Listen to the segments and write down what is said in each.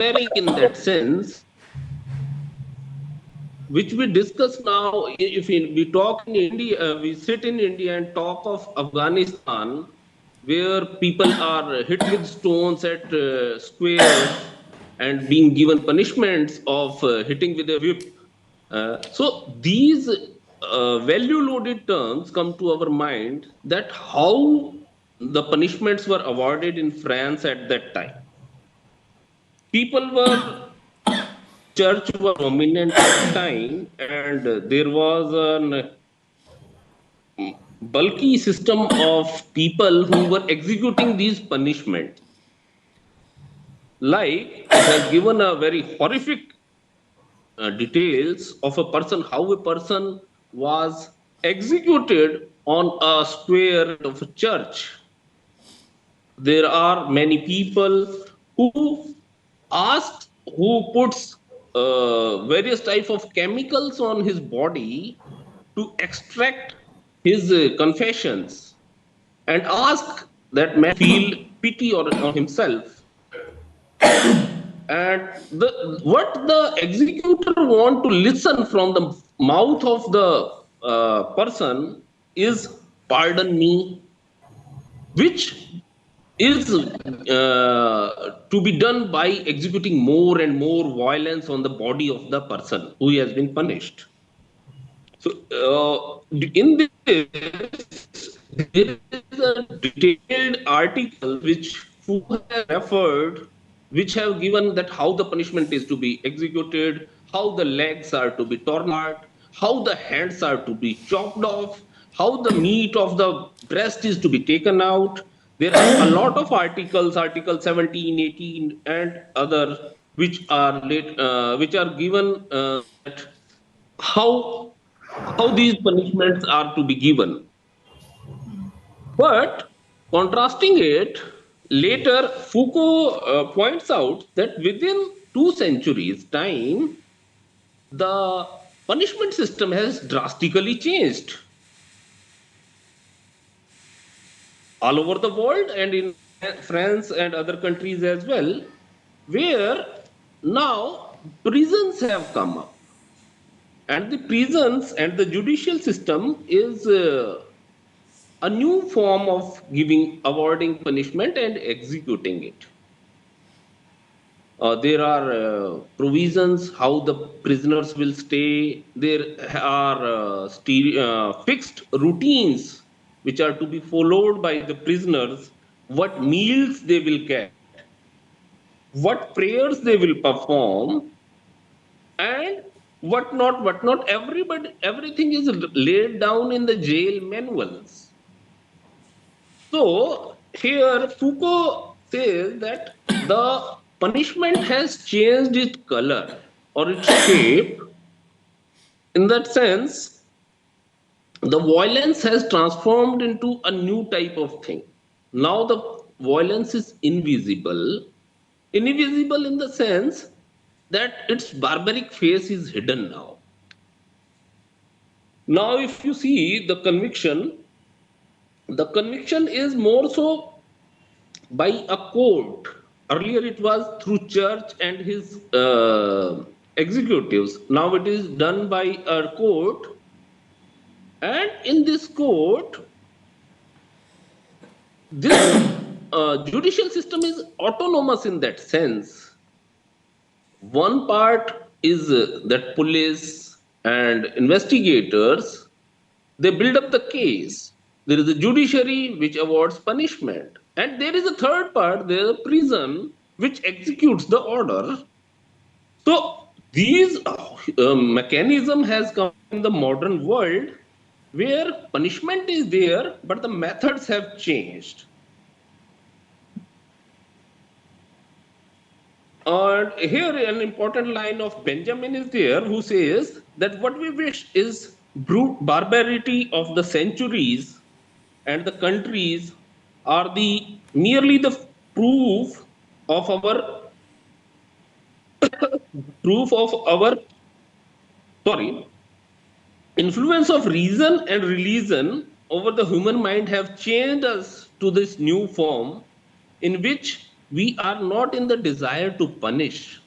barbaric in that sense, which we discuss now. If we talk in India, we sit in India and talk of Afghanistan, where people are hit with stones at squares and being given punishments of hitting with a whip. So these value loaded terms come to our mind, that how the punishments were awarded in France at that time. People were Church was dominant at the time, and there was an bulky system of people who were executing these punishments. Like, it has given a very horrific details of a person, how a person was executed on a square of a church. There are many people who asked, who puts various type of chemicals on his body to extract his confessions, and ask that man feel pity on himself. And what the executor want to listen from the mouth of the person is, pardon me, which is to be done by executing more and more violence on the body of the person who has been punished. So, in this, there is a detailed article which Foucault has referred, which have given that how the punishment is to be executed, how the legs are to be torn apart, how the hands are to be chopped off, how the meat of the breast is to be taken out. There are a lot of articles, Article 17, 18, and other, which are given that how these punishments are to be given. But contrasting it, later Foucault points out that within 2 centuries' time, the punishment system has drastically changed all over the world and in France and other countries as well, where now prisons have come up. And the prisons and the judicial system is a new form of awarding punishment and executing it. There are provisions how the prisoners will stay. There are fixed routines which are to be followed by the prisoners. What meals they will get, what prayers they will perform, and what not, what not. Everything is laid down in the jail manuals. So here Foucault says that the punishment has changed its color or its shape. In that sense, the violence has transformed into a new type of thing. Now the violence is invisible. Invisible in the sense that its barbaric face is hidden now. Now, if you see the conviction is more so by a court. Earlier, it was through church and his executives. Now it is done by a court, and in this court, this judicial system is autonomous in that sense. One part is that police and investigators, they build up the case. There is a judiciary which awards punishment. And there is a third part, there is a prison which executes the order. So these mechanism has come in the modern world where punishment is there, but the methods have changed. And here an important line of Benjamin is there, who says that what we wish is brute barbarity of the centuries and the countries are merely the proof of our proof of our sorry influence of reason and religion over the human mind have changed us to this new form in which we are not in the desire to punish,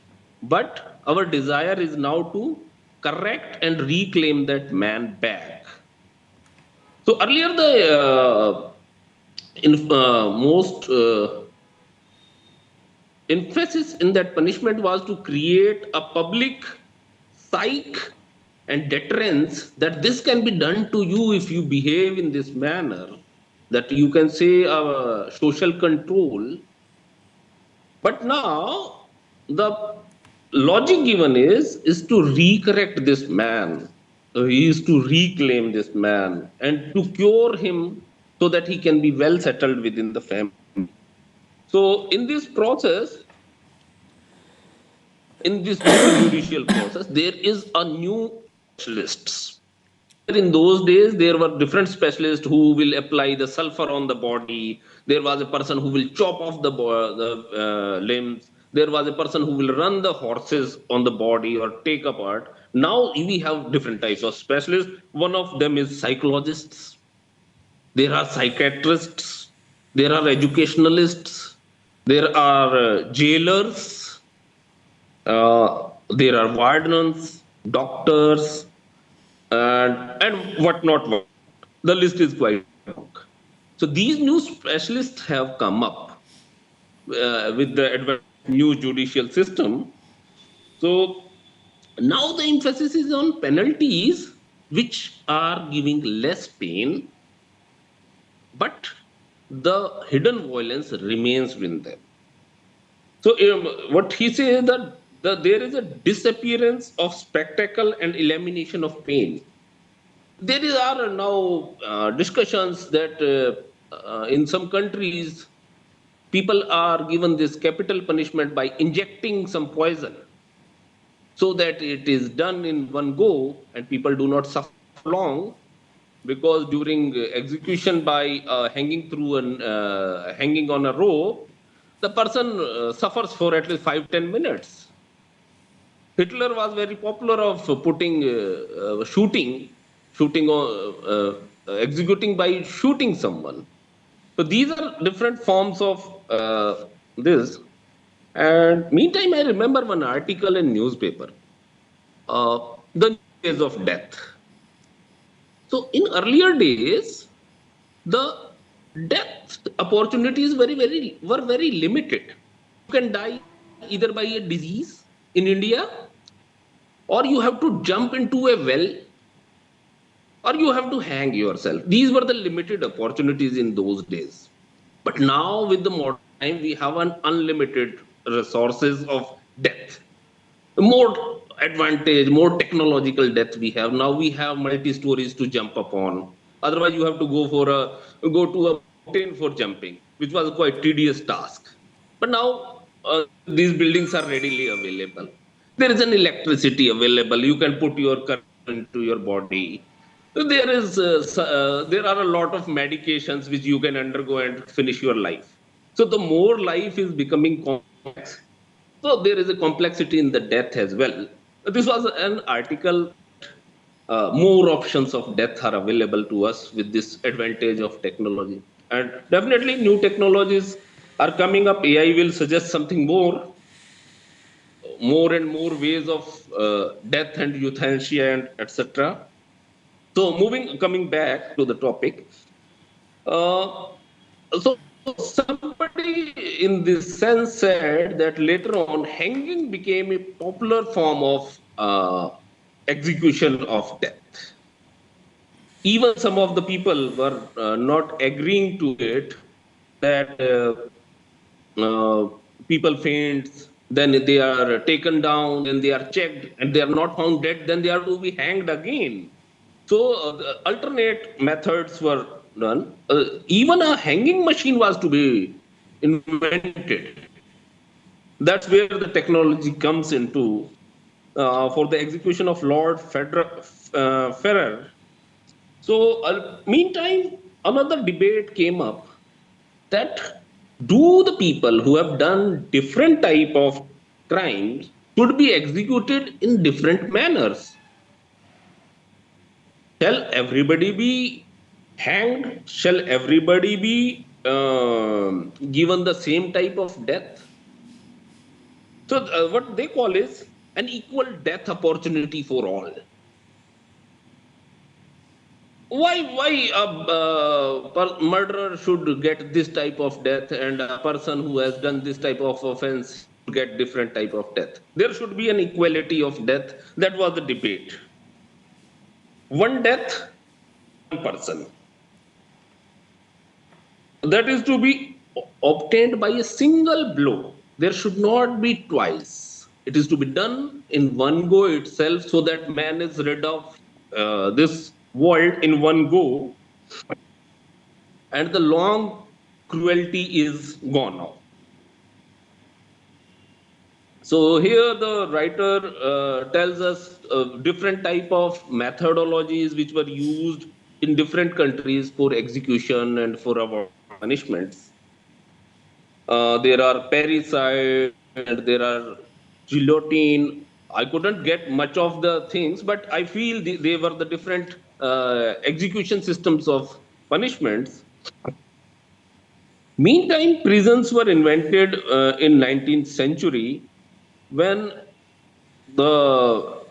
but our desire is now to correct and reclaim that man back. So earlier, the most emphasis in that punishment was to create a public psych and deterrence that this can be done to you if you behave in this manner, that you can say social control. But now the logic given is to recorrect this man. He is to reclaim this man and to cure him so that he can be well settled within the family. So in this process, in this new judicial process, there is a new specialists. In those days, there were different specialists who will apply the sulfur on the body. There was a person who will chop off the limbs. There was a person who will run the horses on the body or take apart. Now we have different types of specialists. One of them is psychologists. There are psychiatrists. There are educationalists. There are jailers. There are wardens, doctors, and whatnot. The list is quite long. So these new specialists have come up with the advanced new judicial system. So now the emphasis is on penalties which are giving less pain, but the hidden violence remains with them. So what he says that there is a disappearance of spectacle and elimination of pain. Are now discussions that in some countries people are given this capital punishment by injecting some poison so that it is done in one go and people do not suffer long, because during execution by hanging on a rope, the person suffers for at least 5-10 minutes. Hitler was very popular of putting shooting or executing by shooting someone. So these are different forms of this. And meantime, I remember one article in newspaper, the days of death. So in earlier days, the death opportunities were very limited. You can die either by a disease in India, or you have to jump into a well, or you have to hang yourself. These were the limited opportunities in those days. But now, with the modern time, we have an unlimited resources of death. More advantage, more technological death we have. Now we have multi-stories to jump upon. Otherwise, you have to go to a mountain for jumping, which was a quite tedious task. But now these buildings are readily available. There is an electricity available. You can put your current into your body. There are a lot of medications which you can undergo and finish your life. So the more life is becoming complex, so there is a complexity in the death as well. This was an article. More options of death are available to us with this advantage of technology, and definitely new technologies are coming up. AI will suggest something more and more ways of death and euthanasia and etc. So coming back to the topic. So somebody in this sense said that later on hanging became a popular form of execution of death. Even some of the people were not agreeing to it, that people faint, then they are taken down, then they are checked, and they are not found dead, then they are to be hanged again. So the alternate methods were done. Even a hanging machine was to be invented. That's where the technology comes into for the execution of Lord Ferrer. So, meantime, another debate came up that do the people who have done different type of crimes should be executed in different manners? Shall everybody be hanged? Shall everybody be given the same type of death. So what they call is an equal death opportunity for all. Why a murderer should get this type of death, and a person who has done this type of offense should get different type of death? There should be an equality of death. That was the debate. One death, one person. That is to be obtained by a single blow. There should not be twice. It is to be done in one go itself, so that man is rid of this world in one go, and the long cruelty is gone now. So here the writer tells us different type of methodologies which were used in different countries for execution and for avoiding punishments. There are parricide, and there are guillotine. I couldn't get much of the things, but I feel they were the different execution systems of punishments. Meantime, prisons were invented in 19th century, when the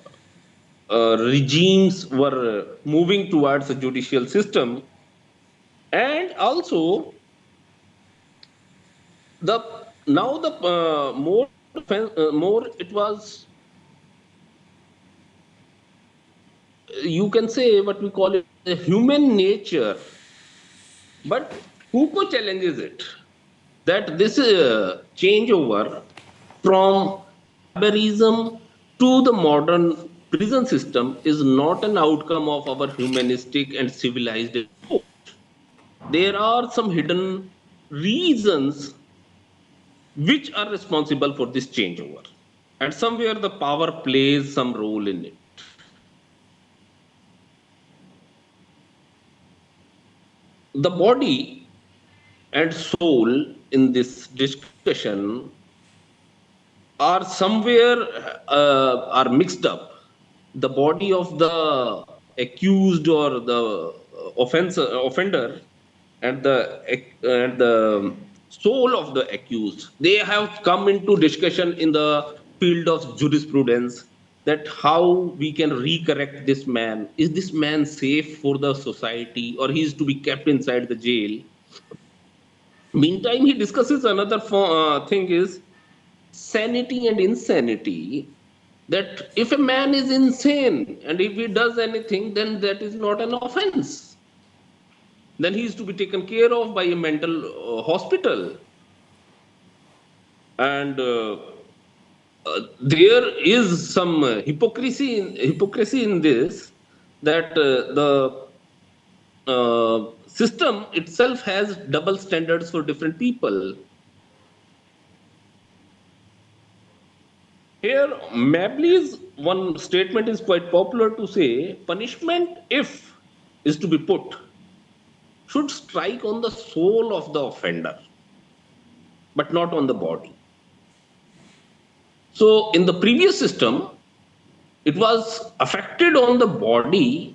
regimes were moving towards a judicial system, and also the now the more it was, you can say, what we call it, a human nature. But Foucault challenges it, that this changeover from barbarism to the modern prison system is not an outcome of our humanistic and civilized approach. There are some hidden reasons which are responsible for this changeover, and somewhere the power plays some role in it. The body and soul in this discussion are somewhere are mixed up. The body of the accused or the offender, and the soul of the accused, they have come into discussion in the field of jurisprudence, that how we can recorrect this man. Is this man safe for the society, or he is to be kept inside the jail? Meantime, he discusses another thing is sanity and insanity. That if a man is insane and if he does anything, then that is not an offense. Then he is to be taken care of by a mental hospital. And there is some hypocrisy in this, that the system itself has double standards for different people. Here, Mably's one statement is quite popular to say, punishment, if is to be put, should strike on the soul of the offender, but not on the body. So, in the previous system, it was affected on the body,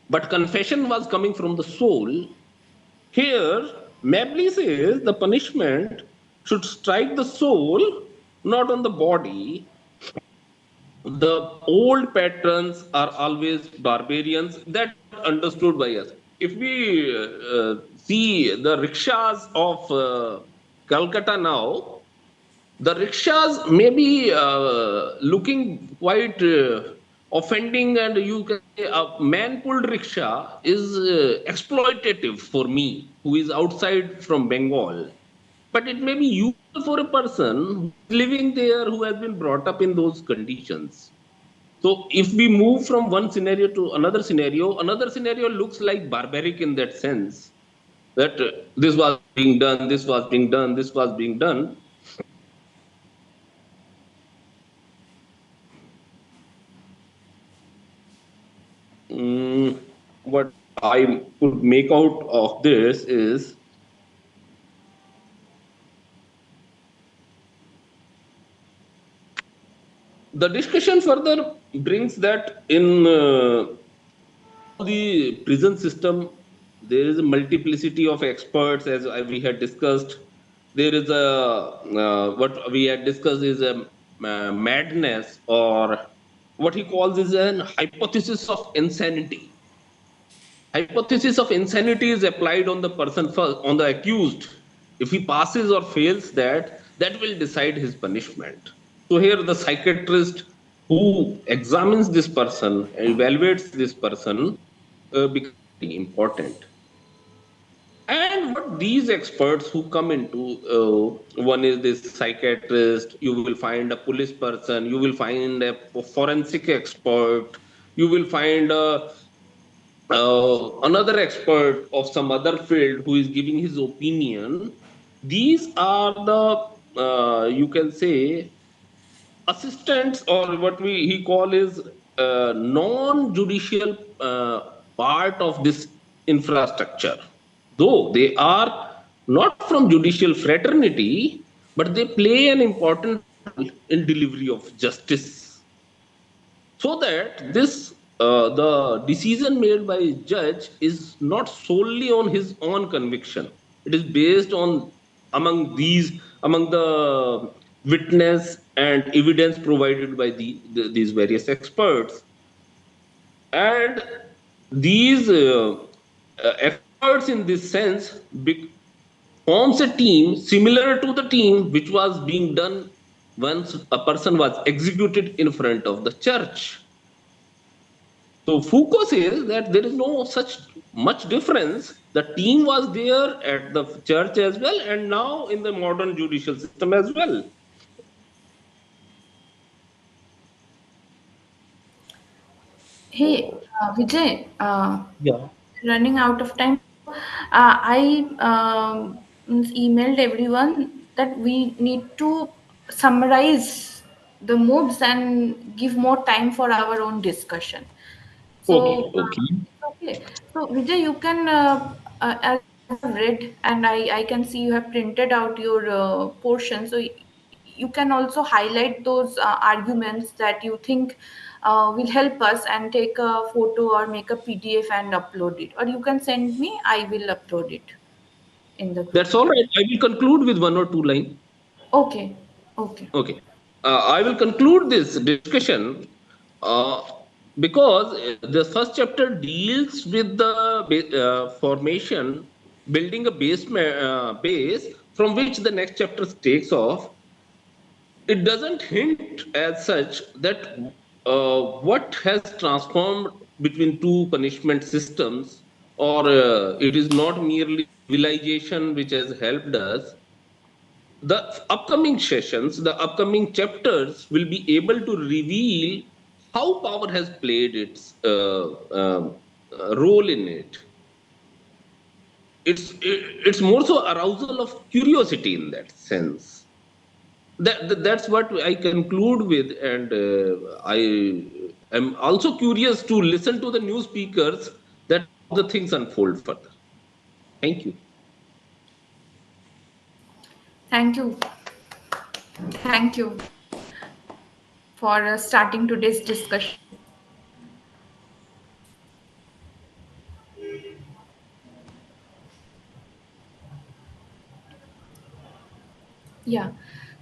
but confession was coming from the soul. Here, Mably says the punishment should strike the soul, not on the body. The old patterns are always barbarians. That understood by us. If we see the rickshaws of Calcutta now, the rickshaws may be looking quite offending, and you can say a man pulled rickshaw is exploitative for me, who is outside from Bengal. But it may be useful for a person who is living there, who has been brought up in those conditions. So if we move from one scenario to another scenario looks like barbaric in that sense, that this was being done, this was being done, this was being done. What I could make out of this is, the discussion further brings that in the prison system, there is a multiplicity of experts, as we had discussed. There is a what we had discussed is a madness, or what he calls is an hypothesis of insanity. Hypothesis of insanity is applied on the person first, on the accused. If he passes or fails that, that will decide his punishment. So here the psychiatrist who examines this person, evaluates this person, becomes very important. And what these experts who come into, one is this psychiatrist, you will find a police person, you will find a forensic expert, you will find a another expert of some other field who is giving his opinion. These are the, you can say, assistants, or what we he call is non-judicial part of this infrastructure. Though they are not from judicial fraternity, but they play an important role in delivery of justice, so that this, the decision made by judge is not solely on his own conviction. It is based on, among the witness and evidence provided by these various experts. And these experts in this sense forms a team similar to the team which was being done once a person was executed in front of the church. So Foucault says that there is no such much difference. The team was there at the church as well, and now in the modern judicial system as well. Hey, Vijay, Yeah. running out of time. So, I emailed everyone that we need to summarize the moves and give more time for our own discussion. So, Okay. Okay. okay. So, Vijay, you can, as you have read, and I can see you have printed out your portion. So, you can also highlight those arguments that you think will help us, and take a photo or make a PDF and upload it. Or you can send me, I will upload it in the group. That's all right. I will conclude with one or two lines. Okay. Okay. Okay. I will conclude this discussion, uh, because the first chapter deals with the formation, building a base from which the next chapter takes off. It doesn't hint as such that what has transformed between two punishment systems, or it is not merely civilization which has helped us. The upcoming sessions, the upcoming chapters will be able to reveal how power has played its role in it. It's more so arousal of curiosity in that sense. That's what I conclude with, and I am also curious to listen to the new speakers, that how the things unfold further. Thank you. Thank you. Thank you for starting today's discussion. Yeah.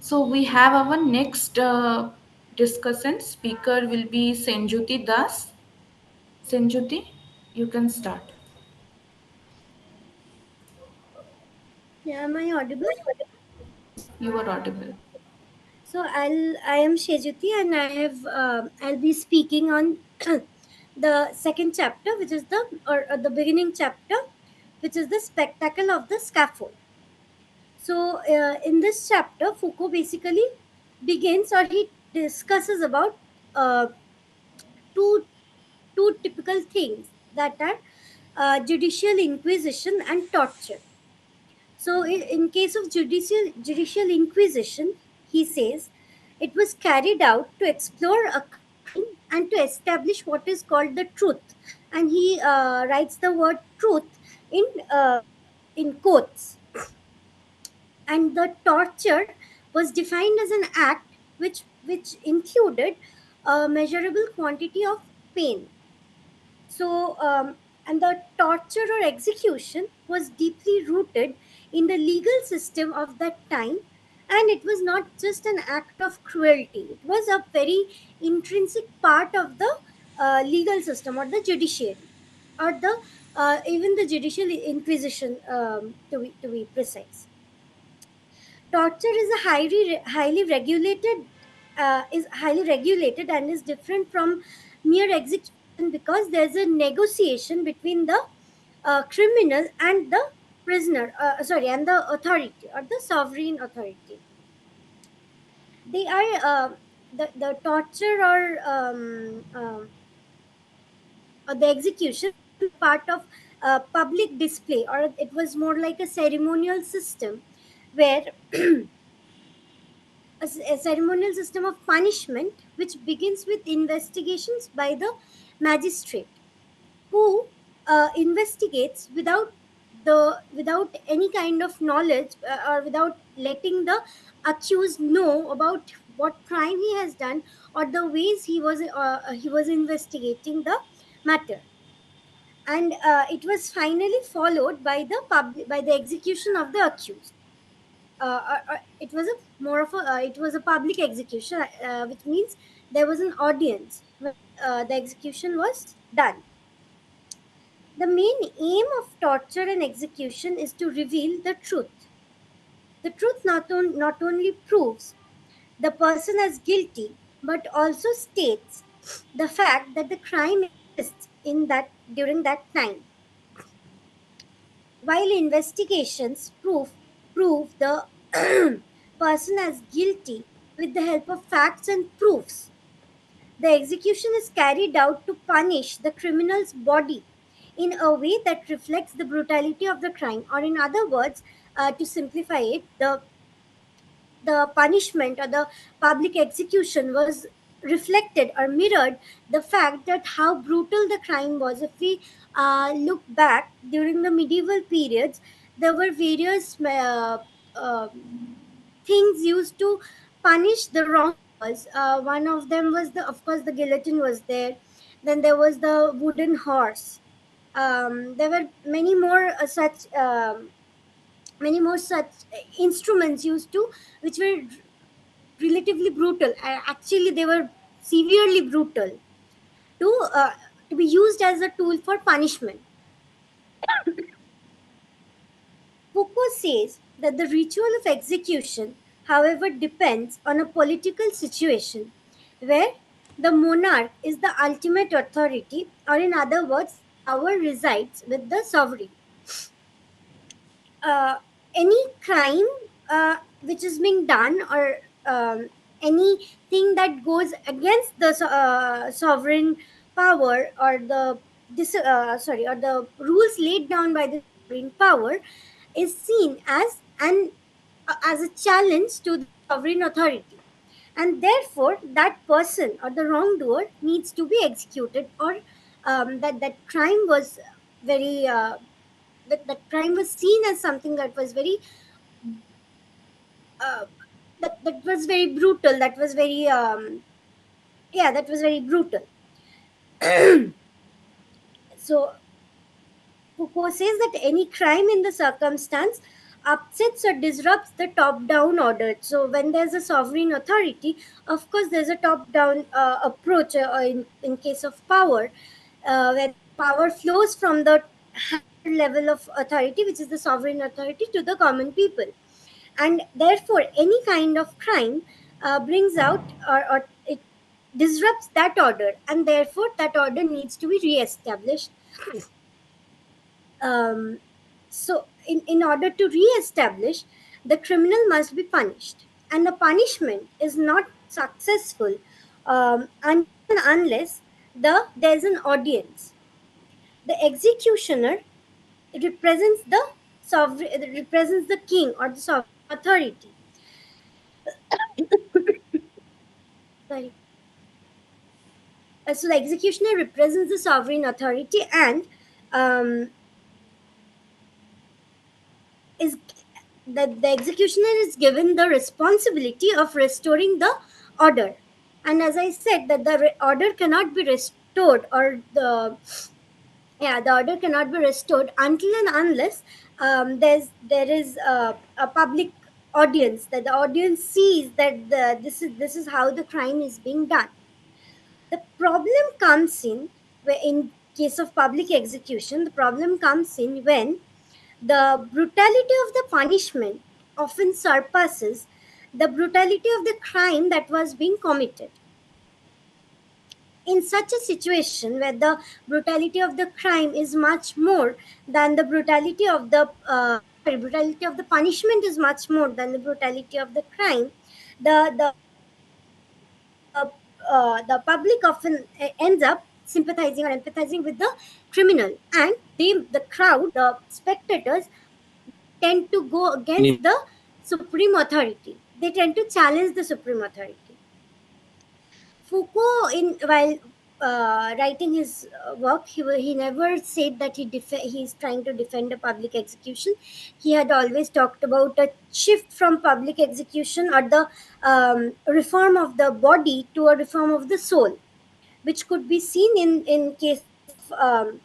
So we have our next discussant speaker will be Senjuti Das. Senjuti, you can start. Yeah, am I audible? Yes, you are audible. So I am Shejuti, and I'll be speaking on the second chapter, which is the beginning chapter, which is the spectacle of the scaffold. So in this chapter, Foucault basically begins, or he discusses about uh, two two typical things, that are judicial inquisition and torture. So, in case of judicial inquisition, he says it was carried out to explore a crime and to establish what is called the truth, and he writes the word truth in in quotes. And the torture was defined as an act which included a measurable quantity of pain. So. And the torture or execution was deeply rooted in the legal system of that time, and it was not just an act of cruelty, it was a very intrinsic part of the legal system or the judiciary, or the even the judicial inquisition, to be precise. Torture is a highly regulated and is different from mere execution, because there's a negotiation between the criminal and the prisoner, and the authority or the sovereign authority. They are the torture or the execution was a part of public display, or it was more like a ceremonial system where a ceremonial system of punishment which begins with investigations by the magistrate, who investigates without any kind of knowledge, or without letting the accused know about what crime he has done, or the ways he was investigating the matter. And it was finally followed by the execution of the accused. It was a more of a it was a public execution, which means there was an audience when the execution was done. The main aim of torture and execution is to reveal the truth. The truth not only proves the person as guilty, but also states the fact that the crime exists in that during that time. While investigations prove the person as guilty with the help of facts and proofs, the execution is carried out to punish the criminal's body in a way that reflects the brutality of the crime. Or, in other words, to simplify it, the punishment or the public execution was reflected or mirrored the fact that how brutal the crime was. If we look back during the medieval periods, there were various uh, things used to punish the wrongdoers. One of them was, of course, the guillotine was there. Then there was the wooden horse. There were many more such instruments used to, which were relatively brutal. Actually, they were severely brutal to uh, to be used as a tool for punishment. Foucault says that the ritual of execution, however, depends on a political situation where the monarch is the ultimate authority, or in other words, the power resides with the sovereign. Any crime which is being done, or anything that goes against the sovereign power, or the rules laid down by the sovereign power, is seen as a challenge to the sovereign authority, and therefore that person or the wrongdoer needs to be executed, or that crime was very that crime was seen as something that was very uh, that was very brutal, that was very that was very brutal. So Foucault says that any crime in the circumstance upsets or disrupts the top down order. So when there's a sovereign authority, of course there's a top down approach, in case of power, where the power flows from the higher level of authority, which is the sovereign authority, to the common people. And therefore any kind of crime brings out, or it disrupts that order, and therefore that order needs to be re-established. So in order to re-establish, the criminal must be punished, and the punishment is not successful until and unless there's an audience. The executioner represents the king or the sovereign authority. Sorry. So the executioner represents the sovereign authority, and um, is the executioner is given the responsibility of restoring the order. And as I said, that the order cannot be restored, or yeah, the order cannot be restored until and unless there is a public audience, that the audience sees that this is how the crime is being done. The problem comes in where, in case of public execution, the problem comes in when the brutality of the punishment often surpasses the brutality of the crime that was being committed. In such a situation where the brutality of the crime is much more than the brutality of the brutality of the punishment is much more than the brutality of the crime, the public often ends up sympathizing or empathizing with the criminal, and the crowd, the spectators, tend to go against the supreme authority. They tend to challenge the supreme authority. Foucault, in while writing his work, he never said that he's trying to defend a public execution. He had always talked about a shift from public execution, or the reform of the body to a reform of the soul, which could be seen in case of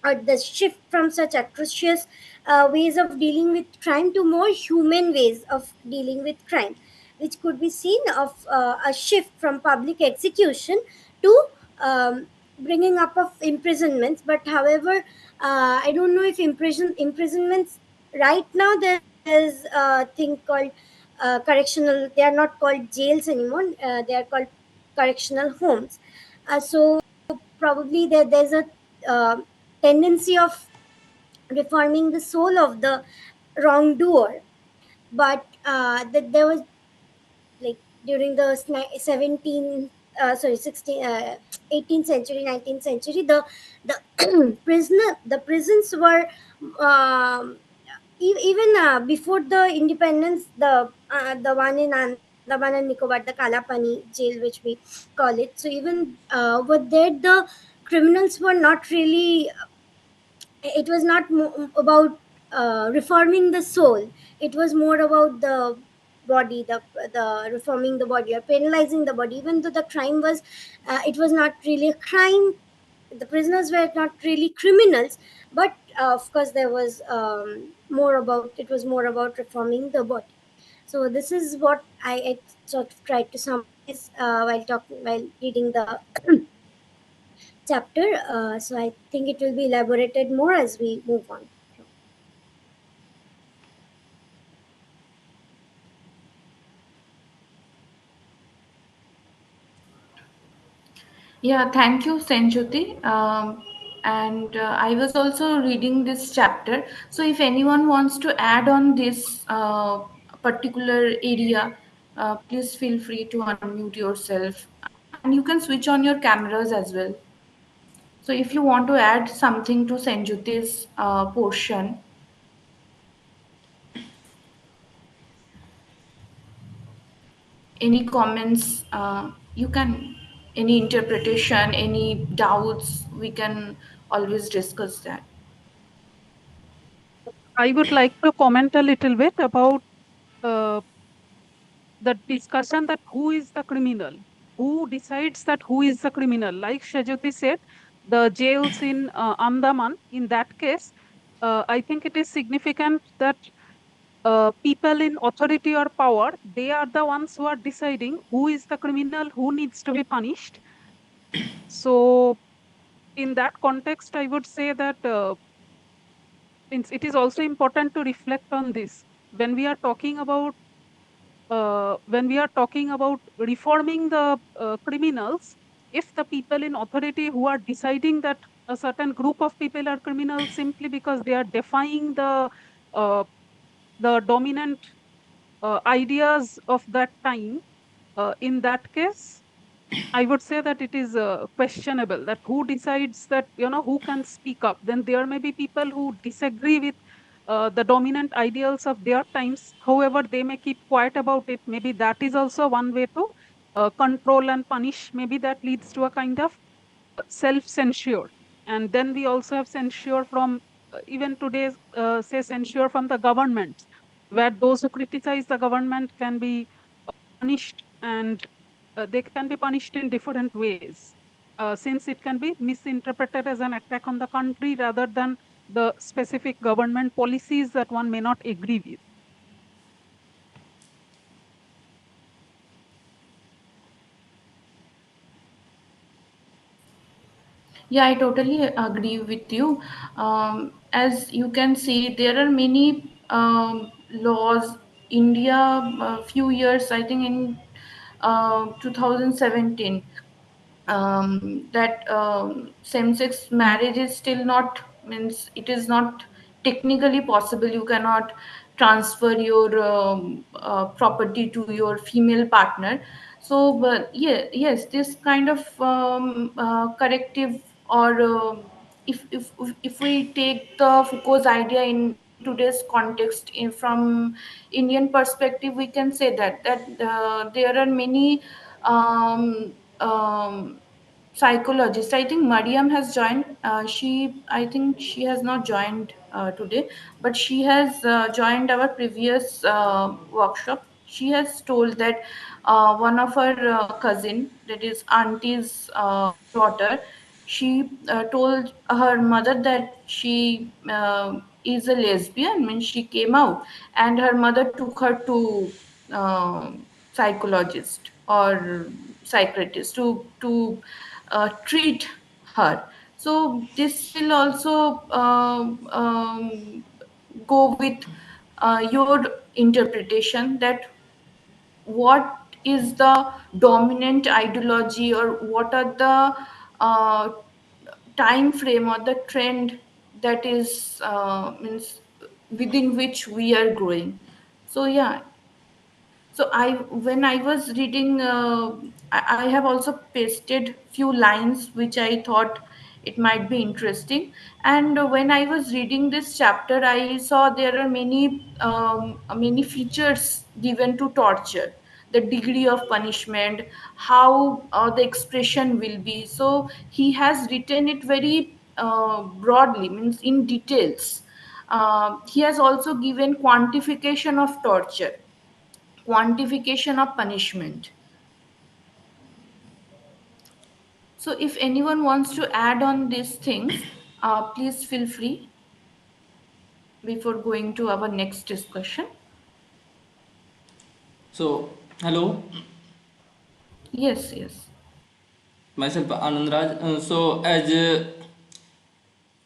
or the shift from such atrocious ways of dealing with crime to more human ways of dealing with crime, which could be seen of a shift from public execution to bringing up of imprisonments. But however, I don't know if imprisonments right now, there's a thing called correctional. They are not called jails anymore. They are called correctional homes. So probably there's a uh, tendency of reforming the soul of the wrongdoer. But there was, like, during the 16 18th century, 19th century, the the prisons were um, even before the independence, the one in Andaman and Nicobar, the Kalapani jail, which we call it. So even over there, the criminals were not really. It was not about reforming the soul. It was more about the body, the reforming the body or penalizing the body. Even though the crime was, it was not really a crime. The prisoners were not really criminals, but of course there was more about, it was more about reforming the body. So this is what I sort of tried to summarize while reading the chapter. So I think it will be elaborated more as we move on. Yeah, thank you, Senjuti. And I was also reading this chapter. So, if anyone wants to add on this particular area, please feel free to unmute yourself. And you can switch on your cameras as well. So, if you want to add something to Senjuti's portion, any comments, you can, any interpretation, any doubts, we can always discuss that. I would like to comment a little bit about uh, the discussion that who is the criminal, who decides that who is the criminal. Like Shajuti said, the jails in Andaman, in that case, I think it is significant that people in authority or power, they are the ones who are deciding who is the criminal, who needs to be punished. So, in that context, I would say that it is also important to reflect on this when we are talking about reforming the criminals. If the people in authority who are deciding that a certain group of people are criminals simply because they are defying uh, the dominant ideas of that time, in that case, I would say that it is questionable that who decides that, who can speak up. Then there may be people who disagree with the dominant ideals of their times. However, they may keep quiet about it. Maybe that is also one way to control and punish. Maybe that leads to a kind of self-censure. And then we also have censure from even today's, say, censure from the government, where those who criticize the government can be punished, and they can be punished in different ways. since it can be misinterpreted as an attack on the country rather than the specific government policies that one may not agree with. Yeah, I totally agree with you. As you can see, there are many laws. India, a few years, I think in 2017, that same-sex marriage is still not, means it is not technically possible. You cannot transfer your property to your female partner. So but yeah, yes, this kind of corrective, or if we take the Foucault's idea in today's context, from Indian perspective, we can say that there are many um, um, psychologist. I think Mariam has joined. I think she has not joined today, but she has joined our previous workshop. She has told that one of her cousin, that is auntie's daughter, she told her mother that she is a lesbian. Means she came out, and her mother took her to psychologist or psychiatrist to treat her. So this will also go with your interpretation, that what is the dominant ideology, or what are the time frame or the trend that is means within which we are growing. So yeah, so when I was reading, I have also pasted few lines which I thought it might be interesting. And when I was reading this chapter, I saw there are many features given to torture, the degree of punishment, how the expression will be. So he has written it very broadly, means in details. He has also given quantification of torture, quantification of punishment. So if anyone wants to add on these things, please feel free before going to our next discussion. So, hello, Yes, yes. myself Anandraj. So, as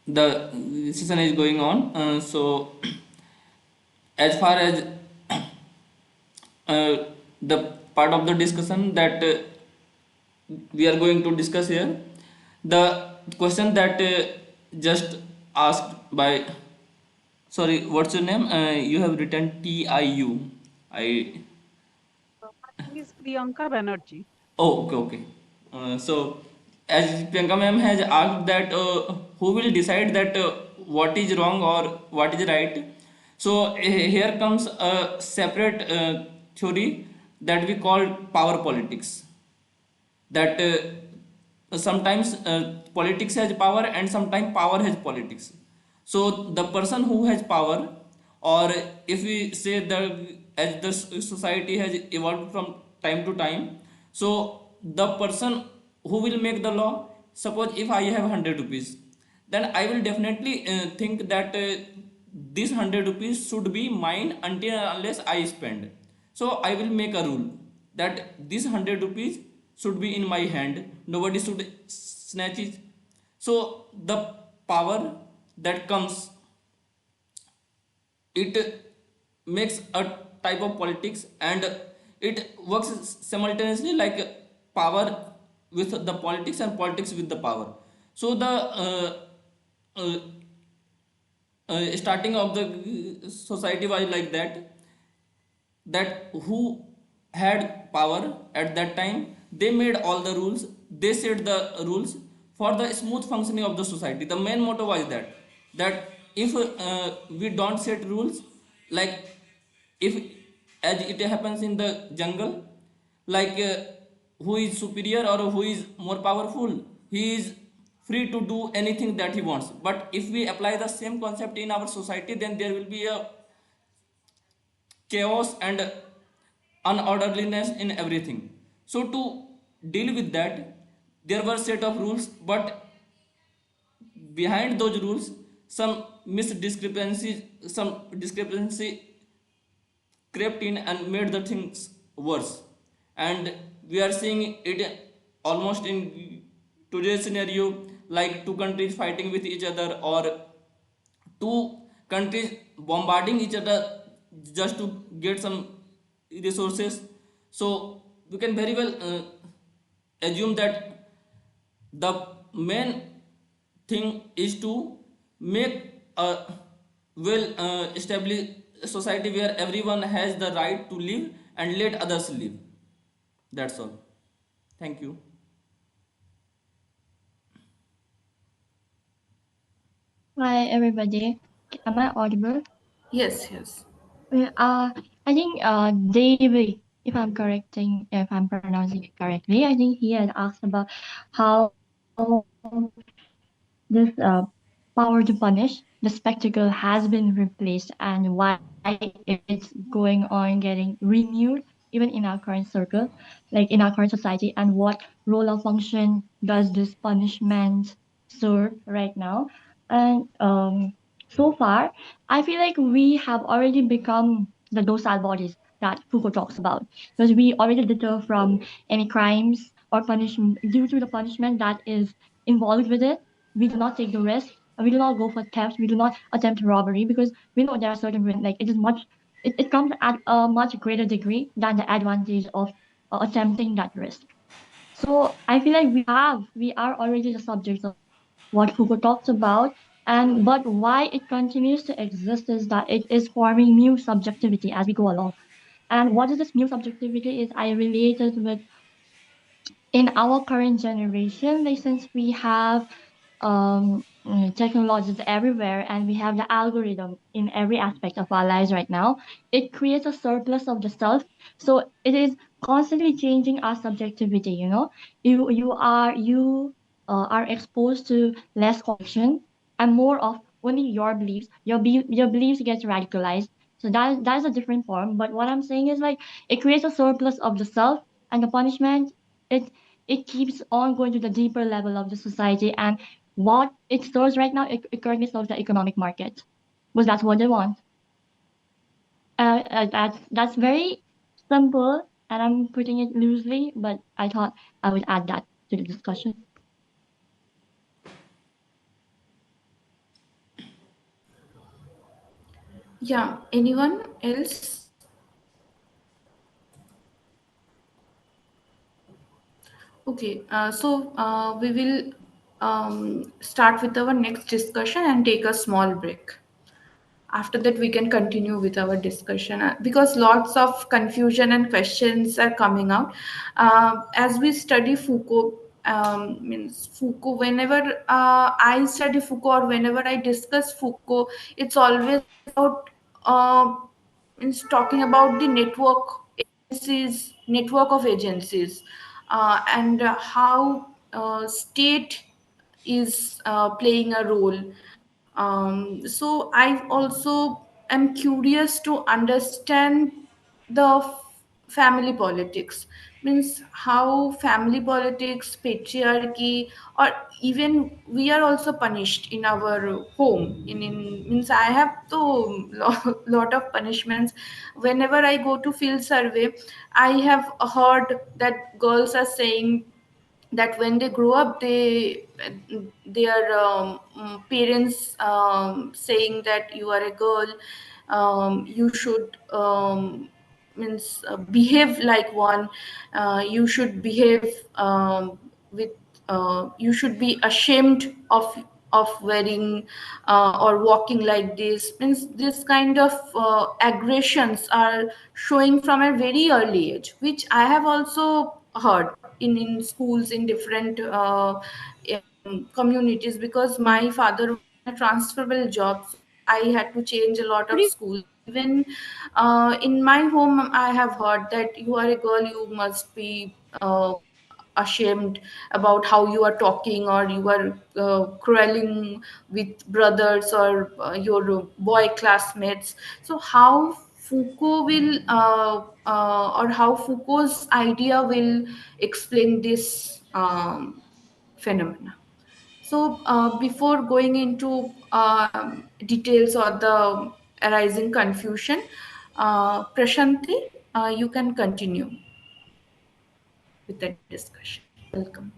the session is going on, so as far as uh, the part of the discussion that we are going to discuss here, the question that just asked by, sorry, what's your name? You have written TIU. I My name is Priyanka Banerjee. Oh, okay, okay. So, as Priyanka ma'am has asked that who will decide that what is wrong or what is right. So, here comes a separate theory that we call power politics. That sometimes politics has power and sometimes power has politics. So the person who has power, or if we say that as the society has evolved from time to time, so the person who will make the law, suppose if I have 100 rupees, then I will definitely think that this 100 rupees should be mine until unless I spend. So I will make a rule that this 100 rupees should be in my hand, nobody should snatch it. So the power that comes, it makes a type of politics, and it works simultaneously like power with the politics and politics with the power. So the uh, starting of the society was like that, that who had power at that time, they made all the rules, they set the rules for the smooth functioning of the society. The main motto was that if we don't set rules, like if as it happens in the jungle, like who is superior or who is more powerful, he is free to do anything that he wants. But if we apply the same concept in our society, then there will be a chaos and unorderliness in everything. So to deal with that, there were set of rules, but behind those rules some misdiscrepancies, some discrepancy crept in and made the things worse. And we are seeing it almost in today's scenario, like two countries fighting with each other, or two countries bombarding each other just to get some resources. So we can very well assume that the main thing is to make a well established society where everyone has the right to live and let others live. That's all. Thank you. Hi, everybody. Am I audible? Yes, yes. I think David, if I'm pronouncing it correctly, I think he had asked about how this power to punish the spectacle has been replaced and why it's going on getting renewed even in our current circle, like in our current society, and what role or function does this punishment serve right now. And so far, I feel like we have already become the docile bodies that Foucault talks about, because we already deter from any crimes or punishment due to the punishment that is involved with it. We do not take the risk. We do not go for theft. We do not attempt robbery because we know there are certain like it comes at a much greater degree than the advantage of attempting that risk. So I feel like we are already the subjects of what Foucault talks about, and but why it continues to exist is that it is forming new subjectivity as we go along. And what is this new subjectivity is I related with in our current generation, like since we have technologies everywhere and we have the algorithm in every aspect of our lives right now, it creates a surplus of the self. So it is constantly changing our subjectivity. You know, you are exposed to less conviction and more of only your beliefs. Your beliefs get radicalized. So that is a different form. But what I'm saying is like it creates a surplus of the self, and the punishment it it keeps on going to the deeper level of the society, and what it serves right now it currently serves the economic market because that's what they want. That's very simple and I'm putting it loosely, but I thought I would add that to the discussion. Yeah. Anyone else? Okay. So we will start with our next discussion and take a small break. After that we can continue with our discussion, because lots of confusion and questions are coming out as we study Foucault. Means Foucault, whenever I study Foucault or whenever I discuss Foucault, it's always about means talking about the network of agencies, and how state is playing a role. So I also am curious to understand the family politics, means how family politics, patriarchy, or even we are also punished in our home. In means I have to lot of punishments. Whenever I go to field survey, I have heard that girls are saying that when they grow up, their parents saying that you are a girl, you should means behave like one, you should behave with you should be ashamed of wearing or walking like this. Means this kind of aggressions are showing from a very early age, which I have also heard in schools in different communities, because my father was in a transferable job, so I had to change a lot of schools. Even in my home I have heard that you are a girl, you must be ashamed about how you are talking, or you are quarreling with brothers or your boy classmates. So how Foucault will or how Foucault's idea will explain this phenomena. So before going into details or the arising confusion, Prashanti, you can continue with the discussion. Welcome.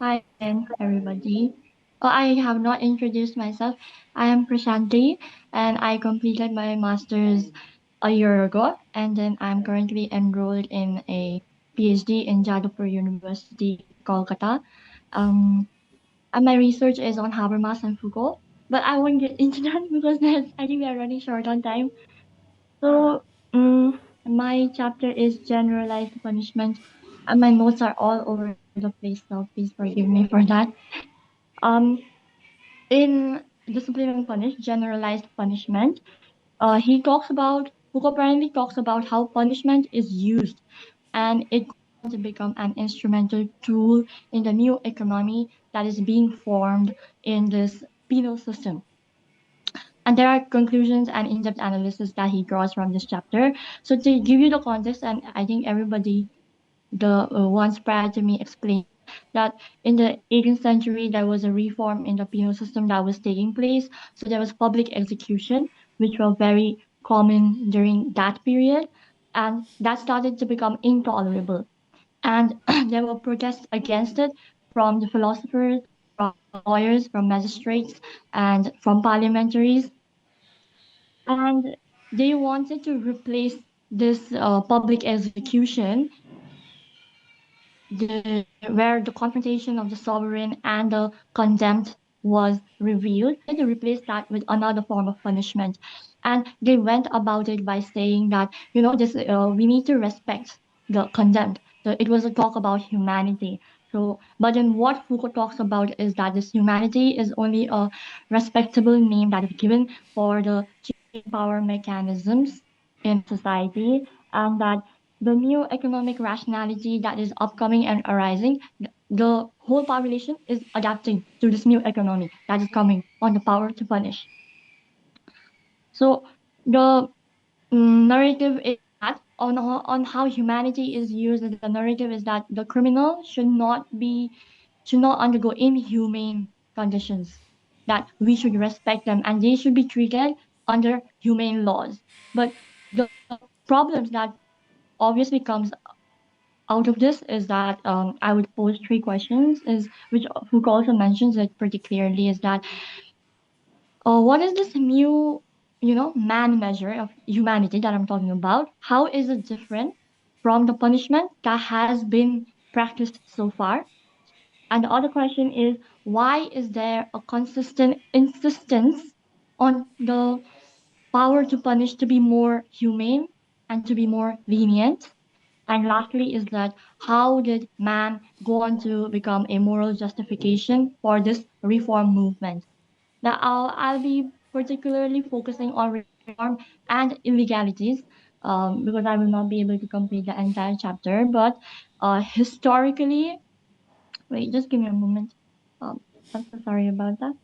Hi again, everybody. I have not introduced myself. I am Prashanti, and I completed my master's a year ago, and then I'm currently enrolled in a PhD in Jadavpur University, Kolkata. Um, and my research is on Habermas and Foucault, but I won't get into that because I think we are running short on time. So, my chapter is generalized punishment, and my notes are all over the place, so please forgive me for that. Um, in Discipline and Punish, generalized punishment, he talks about Foucault apparently talks about how punishment is used, and it goes on to become an instrumental tool in the new economy that is being formed in this penal system. And there are conclusions and in-depth analysis that he draws from this chapter. So to give you the context, and I think everybody, the ones prior to me, explained that in the 18th century there was a reform in the penal system that was taking place. So there was public execution, which were very common during that period, and that started to become intolerable. And there were protests against it from the philosophers, from lawyers, from magistrates, and from parliamentaries, and they wanted to replace this public execution, where the confrontation of the sovereign and the condemned was revealed. They wanted to replace that with another form of punishment, and they went about it by saying that this we need to respect the condemned. So it was a talk about humanity. So, but then what Foucault talks about is that this humanity is only a respectable name that is given for the power mechanisms in society, and that the new economic rationality that is upcoming and arising, the whole population is adapting to this new economy that is coming on the power to punish. So the narrative is that on how humanity is used, the narrative is that the criminal should not undergo inhumane conditions, that we should respect them and they should be treated under humane laws. But the problems that obviously comes out of this is that I would pose three questions, is which Foucault also mentions it pretty clearly, is that what is this new, man measure of humanity that I'm talking about? How is it different from the punishment that has been practiced so far? And the other question is, why is there a consistent insistence on the power to punish to be more humane and to be more lenient? And lastly, is that how did man go on to become a moral justification for this reform movement? Now, I'll be particularly focusing on reform and illegalities, because I will not be able to complete the entire chapter. But historically, wait, just give me a moment. I'm so sorry about that.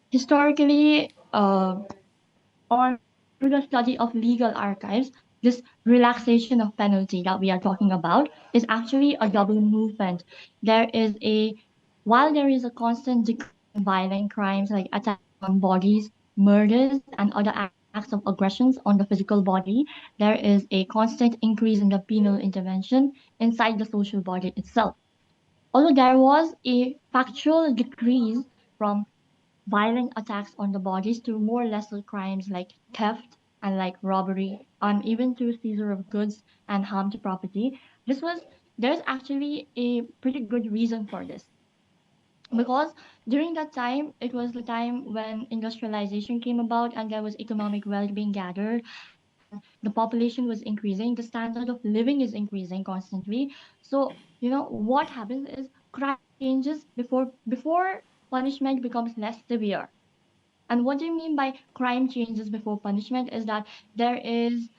Historically, on through the study of legal archives, this relaxation of penalty that we are talking about is actually a double movement. There is a While there is a constant decrease in violent crimes like attacks on bodies, murders, and other acts of aggressions on the physical body, there is a constant increase in the penal intervention inside the social body itself. Although there was a factual decrease from violent attacks on the bodies to more lesser crimes like theft and like robbery, and even to seizure of goods and harm to property. This was There's actually a pretty good reason for this, because during that time it was the time when industrialization came about and there was economic wealth being gathered and the population was increasing, the standard of living is increasing constantly. So what happens is crime changes before punishment becomes less severe. And what do you mean by crime changes before punishment is that there is,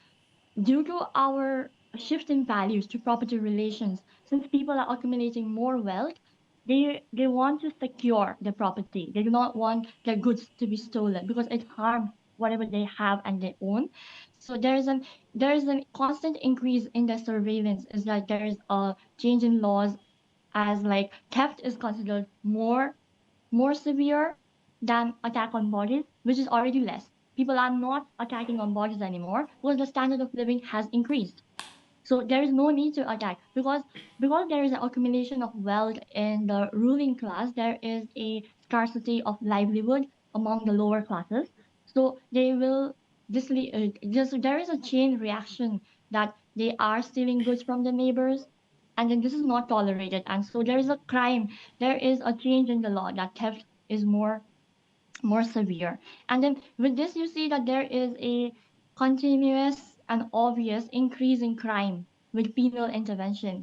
due to our shift in values to property relations, since people are accumulating more wealth, they want to secure their property. They do not want their goods to be stolen because it harms whatever they have and they own. So there is an constant increase in the surveillance. Is that there is a change in laws, as like theft is considered more severe than attack on bodies, which is already less. People are not attacking on bodies anymore because the standard of living has increased. So there is no need to attack because there is an accumulation of wealth in the ruling class. There is a scarcity of livelihood among the lower classes. So they will just there is a chain reaction that they are stealing goods from the neighbors, and then this is not tolerated. And so there is a crime. There is a change in the law that theft is more severe. And then with this, you see that there is a continuous and obvious increase in crime with penal intervention.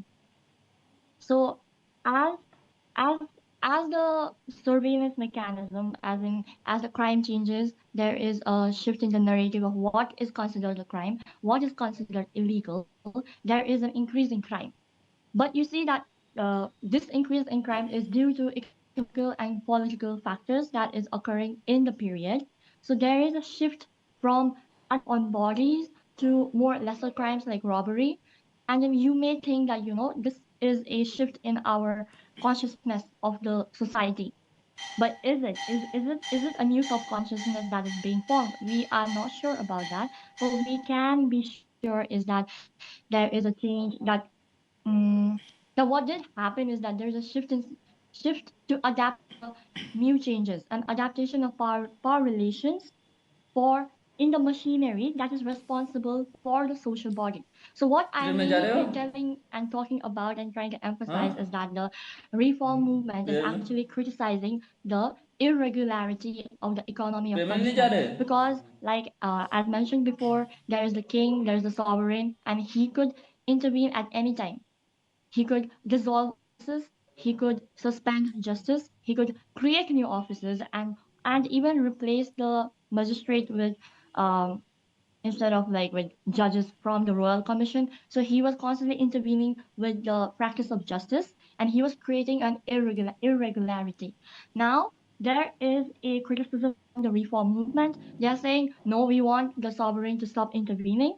So as as as the surveillance mechanism, as the crime changes, there is a shift in the narrative of what is considered a crime, what is considered illegal. There is an increase in crime. But you see that this increase in crime is due to economical and political factors that is occurring in the period. So there is a shift from attack on bodies to more lesser crimes like robbery. And then you may think that, this is a shift in our consciousness of the society. But is it? Is it a new subconsciousness that is being formed? We are not sure about that. But we can be sure is that there is a change mm, that what did happen is that there's a shift to adapt to the new changes and adaptation of power relations for in the machinery that is responsible for the social body. So what train I'm में जा रहे हो? mainly telling and talking about and trying to हाँ? emphasize is that the reform movement is train में actually criticizing the irregularity of the economy of train में नहीं जा punishment, रहे? because like as mentioned before, there is the king, there is the sovereign, and he could intervene at any time. He could dissolve offices, he could suspend justice, he could create new offices, and even replace the magistrate with um, instead of like with judges from the royal commission. So he was constantly intervening with the practice of justice, and he was creating an irregularity. Now there is a criticism from the reform movement. They are saying no, we want the sovereign to stop intervening.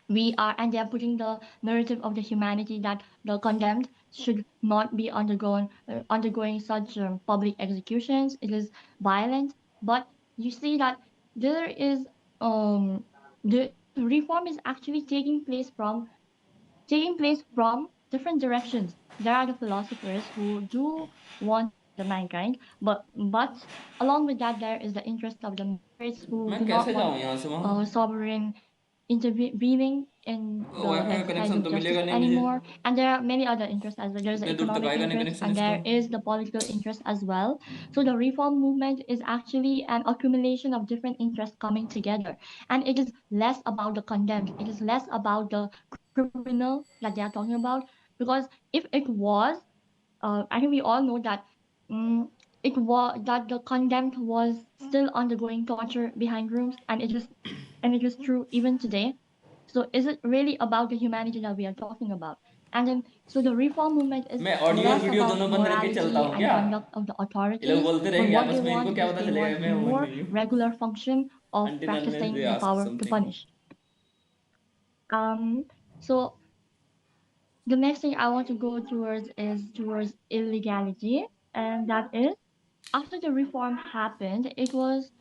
And they are putting the narrative of the humanity that the condemned should not be undergoing such public executions. It is violent. But you see that there is the reform is actually taking place from different directions. There are the philosophers who do want to better mankind, but along with that, there is the interest of the magistrates who मैं do not कैसे want जाऊँ यहाँ से वहाँ? sovereign intervening in the wifi का exercise connection of तो justice मिलेगा नहीं मुझे. anymore. And there are many other interests as well. There's the इतने दूर तक economic आएगा नहीं interest कनेक्शन and इसका. there is the political interest as well. So the reform movement is actually an accumulation of different interests coming together. And it is less about the condemned. It is less about the criminal that they are talking about. Because if it was, I think we all know that mm, the condemned was still undergoing torture behind rooms, and it is true even today. So is it really about the humanity that we are talking about? And then so the reform movement is मैं audio और less video about दोनों बंद करके चलता morality हूँ and क्या? conduct of the ये लोग authorities, बोलते but रहेंगे what आपस they में, want इनको क्या is पता they चलेगा want मैं हूँ more नहीं हूँ. regular function of Until unless practicing they the ask power to something. punish. So the next thing I want to go towards is towards illegality, and that is after the reform happened, it was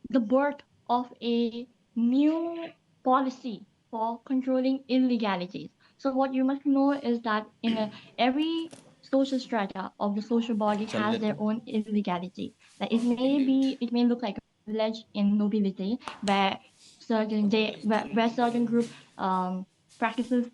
the birth of a new policy for controlling illegalities. So what you must know is that every social strata of the social body चल has लेते their हैं. own illegality. Like it may look like a privilege in nobility, where where certain group practices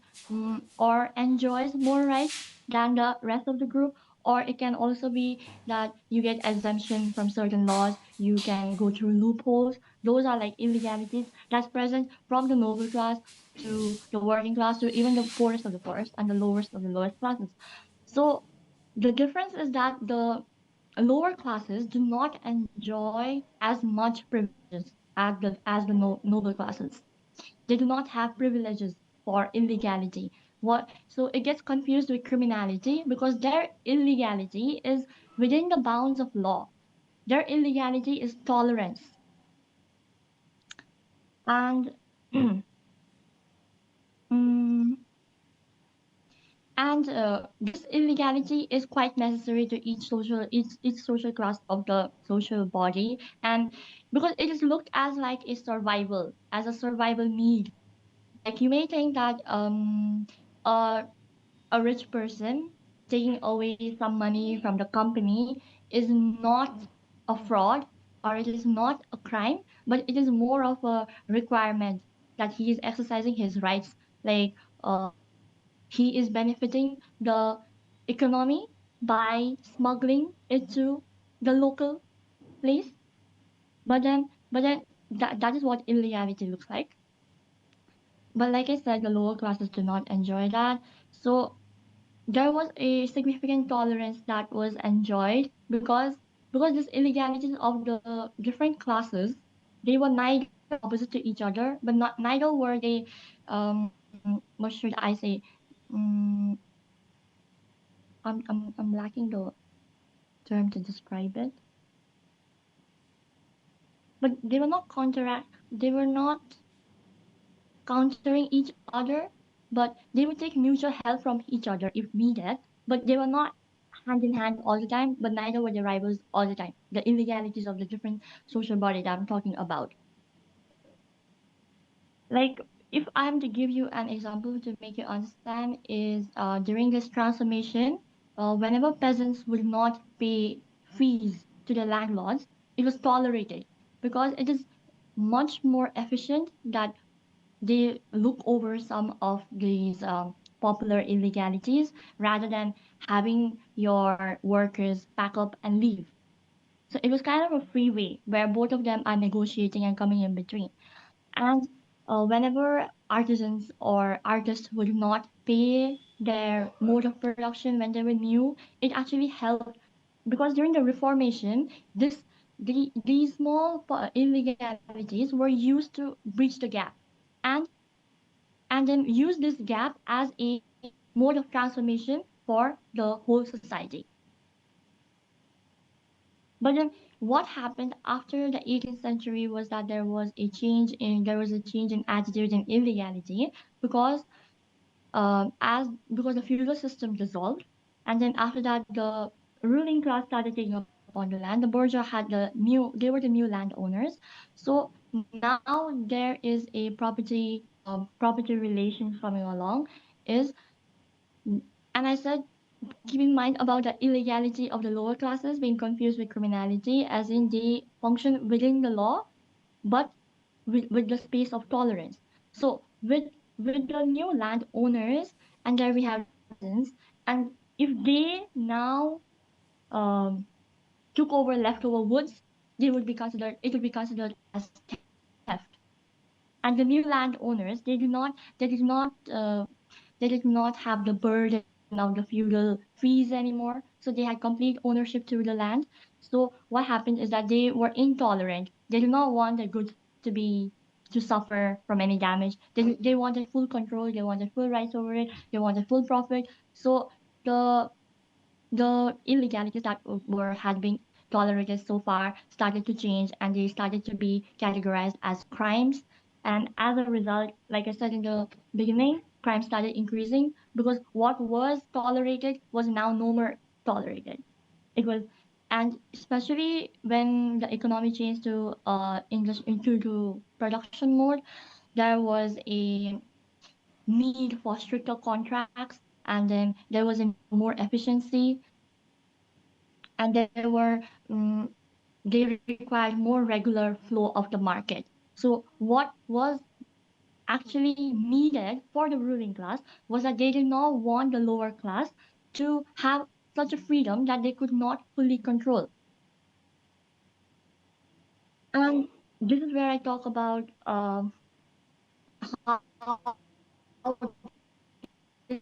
or enjoys more rights than the rest of the group, or it can also be that you get exemption from certain laws, you can go through loopholes. Those are like illegalities that's present from the noble class to the working class to even the poorest of the poorest and the lowest of the lowest classes. So the difference is that the lower classes do not enjoy as much privileges as the noble classes. They do not have privileges for illegality. So it gets confused with criminality because their illegality is within the bounds of law. Their illegality is tolerance. And mm, this illegality is quite necessary to each social class of the social body, and because it is looked as like a survival, as a survival need. Like you may think that a a rich person taking away some money from the company is not a fraud, or it is not a crime, but it is more of a requirement that he is exercising his rights. Like he is benefiting the economy by smuggling it to the local place. But then that is what illegality looks like. But like I said, the lower classes do not enjoy that. So there was a significant tolerance that was enjoyed because these illegalities of the different classes, they were neither opposite to each other, but not neither were they what should I say, um, I'm lacking the term to describe it, but they were not countering each other, but they would take mutual help from each other if needed, but they were not hand in hand all the time, but neither were the rivals all the time. The illegalities of the different social body that I'm talking about. Like, if I'm to give you an example to make you understand, is during this transformation, whenever peasants would not pay fees to the landlords, it was tolerated because it is much more efficient that they look over some of these popular illegalities rather than having your workers pack up and leave. So it was kind of a free way where both of them are negotiating and coming in between. And whenever artisans or artists would not pay their mode of production when they were new, it actually helped because during the Reformation, these small illegalities were used to bridge the gap. And and then use this gap as a mode of transformation for the whole society. But then what happened after the 18th century was that there was a change in attitude and illegality because because the feudal system dissolved, and then after that the ruling class started taking upon the land. The bourgeois had they were the new landowners. So now there is a property relations coming along. Is And I said, keep in mind about the illegality of the lower classes being confused with criminality, as in they function within the law, but with the space of tolerance. So with the new landowners, and there we have the peasants, and if they now um, took over leftover woods, it would be considered as theft. And the new landowners, they did not have the burden of the feudal fees anymore. So they had complete ownership to the land. So what happened is that they were intolerant. They did not want the goods to suffer from any damage. They wanted full control. They wanted full rights over it. They wanted full profit. So the the illegalities that were had been tolerated so far started to change, and they started to be categorized as crimes. And as a result, like I said in the beginning, crime started increasing because what was tolerated was now no more tolerated. It was, and especially when the economy changed to into production mode, there was a need for stricter contracts, and then there was a need for more efficiency, and there were they required more regular flow of the market. So what was actually needed for the ruling class was that they did not want the lower class to have such a freedom that they could not fully control. And this is where I talk about how this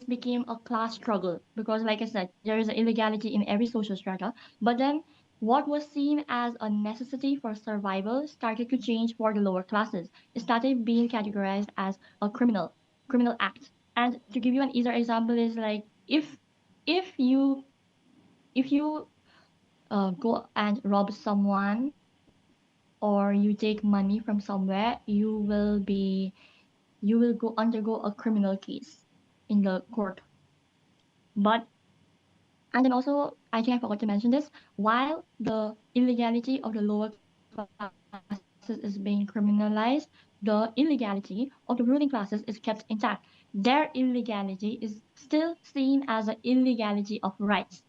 became a class struggle because, like I said, there is an illegality in every social strata. But then, what was seen as a necessity for survival started to change for the lower classes. It started being categorized as a criminal act. And to give you an easier example is like if you go and rob someone or you take money from somewhere, you will go undergo a criminal case in the court. But and then also, I think I forgot to mention this. While the illegality of the lower classes is being criminalized, the illegality of the ruling classes is kept intact. Their illegality is still seen as an illegality of rights.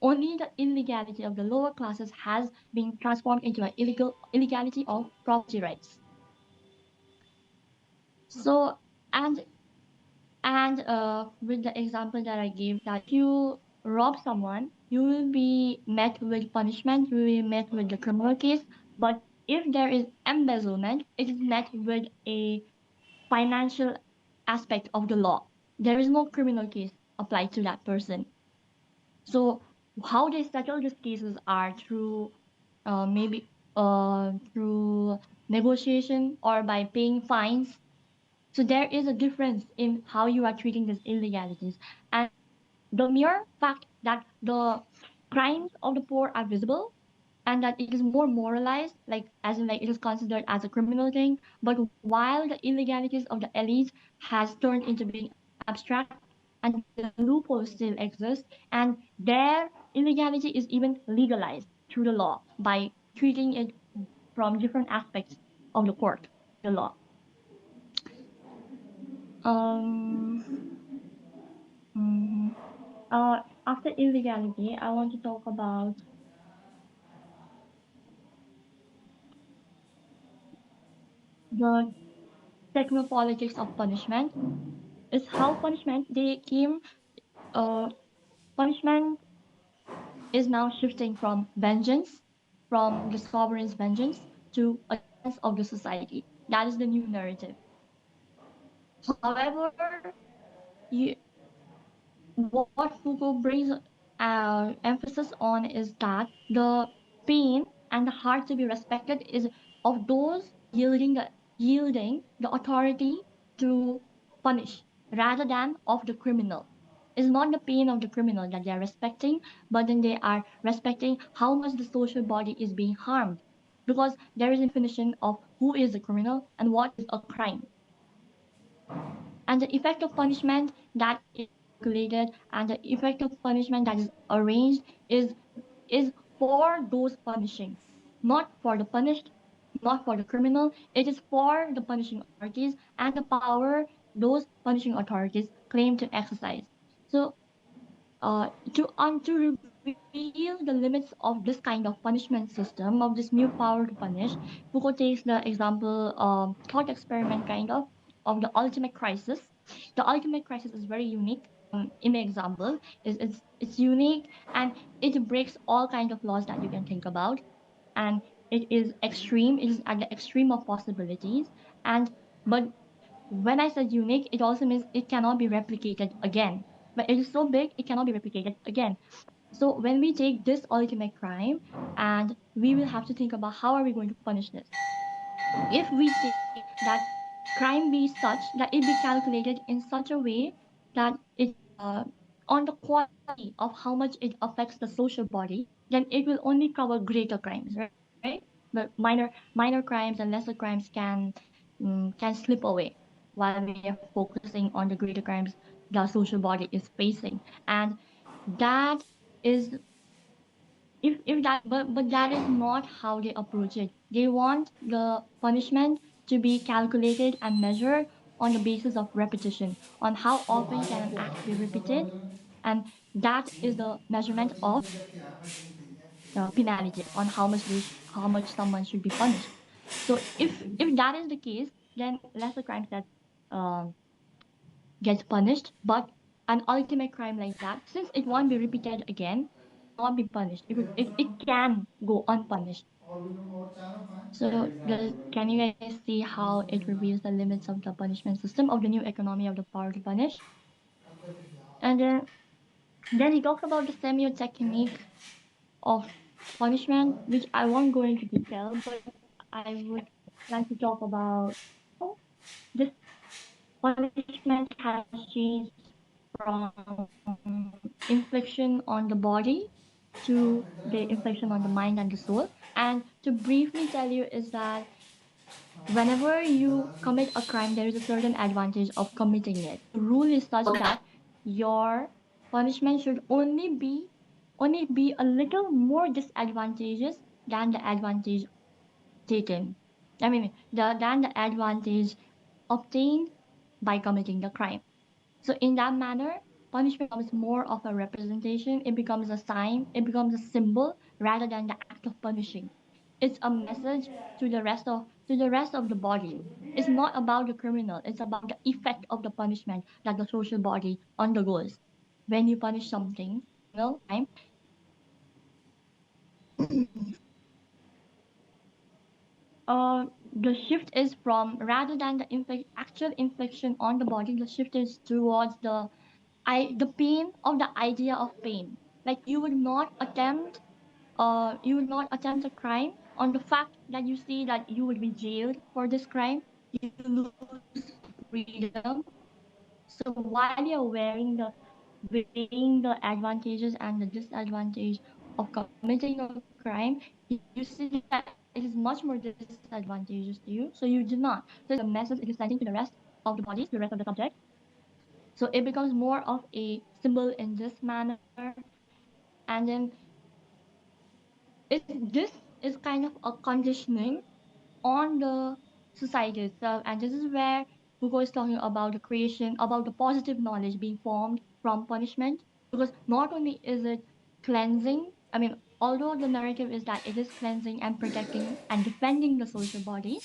Only the illegality of the lower classes has been transformed into an illegality of property rights. So, and with the example that I gave, that if you rob someone, you will be met with punishment, you will be met with the criminal case. But if there is embezzlement, it is met with a financial aspect of the law. There is no criminal case applied to that person. So how they settle these cases are through maybe through negotiation or by paying fines. So there is a difference in how you are treating these illegalities. And the mere fact that the crimes of the poor are visible and that it is more moralized, like as in like it is considered as a criminal thing, but while the illegalities of the elite has turned into being abstract and the loopholes still exist, and their illegality is even legalized through the law by treating it from different aspects of the court, the law. Um, mhm. After illegality, I want to talk about the technopolitics of punishment. Is how punishment they came. Uh, Punishment is now shifting from vengeance, from the sovereign's vengeance, to a defense of the society. That is the new narrative. However, you, what Foucault brings emphasis on is that the pain and the heart to be respected is of those yielding the authority to punish rather than of the criminal. It's not the pain of the criminal that they are respecting, but then they are respecting how much the social body is being harmed. Because there is a definition of who is a criminal and what is a crime. And the effect of punishment that is calculated and the effect of punishment that is arranged is for those punishing, not for the punished, not for the criminal. It is for the punishing authorities and the power those punishing authorities claim to exercise. So to reveal the limits of this kind of punishment system, of this new power to punish, Foucault takes the example thought experiment of the ultimate crisis. The ultimate crisis is very unique. In the example, is it's unique and it breaks all kinds of laws that you can think about, and it is extreme. It is at the extreme of possibilities, and but when I said unique, it also means it cannot be replicated again. But it is so big, it cannot be replicated again. So when we take this ultimate crime, and we will have to think about how are we going to punish this. If we take that crime be such that it be calculated in such a way that it on the quality of how much it affects the social body, then it will only cover greater crimes, right? But minor crimes and lesser crimes can slip away while we are focusing on the greater crimes the social body is facing. And that is if that but that is not how they approach it. They want the punishment to be calculated and measured on the basis of repetition, on how often can an act be repeated, and that is the measurement of penalty, on how much someone should be punished. So if that is the case, then lesser crimes that um, gets punished, but an ultimate crime like that, since it won't be repeated again, it will not be punished. It can go unpunished. So can you guys see how it reveals the limits of the punishment system of the new economy of the power to punish? And then he talks about the semio technique of punishment, which I won't go into detail, but I would like to talk about how this punishment has changed from infliction on the body to the inflection on the mind and the soul. And to briefly tell you is that whenever you commit a crime, there is a certain advantage of committing it. The rule is such that your punishment should only be a little more disadvantageous than the advantage taken. I mean, than the advantage obtained by committing the crime. So in that manner, punishment becomes more of a representation. It becomes a sign. It becomes a symbol rather than the act of punishing. It's a message to the rest of the body. It's not about the criminal. It's about the effect of the punishment that the social body undergoes. When you punish something, crime, the shift is from rather than the actual infliction on the body, the shift is towards the pain of the idea of pain. Like you would not attempt a crime on the fact that you see that you will be jailed for this crime, you lose freedom. So while you're weighing the advantages and the disadvantage of committing a crime, you see that it is much more disadvantageous to you, so you do not. So it's a message it is sending to the rest of the bodies, to the rest of the subject. So it becomes more of a symbol in this manner, and then this is kind of a conditioning on the society itself. And this is where Foucault is talking about the creation, about the positive knowledge being formed from punishment. Because not only is it cleansing, I mean, although the narrative is that it is cleansing and protecting and defending the social body,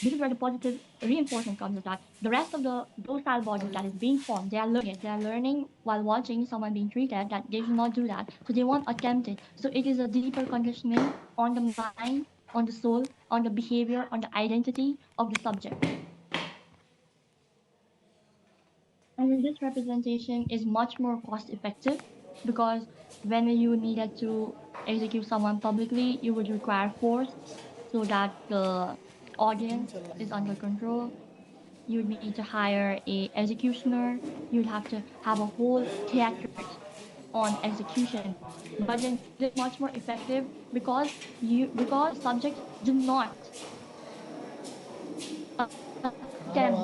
this is where the positive reinforcement comes, is that the rest of the docile body that is being formed, they are learning it. They are learning while watching someone being treated that they should not do that. So they won't attempt it. So it is a deeper conditioning on the mind, on the soul, on the behavior, on the identity of the subject. And then this representation is much more cost effective because when you needed to execute someone publicly, you would require force so that the audience is under control. You'd need to hire a executioner. You'd have to have a whole theatrics on execution. But then this is much more effective because subjects do not attempt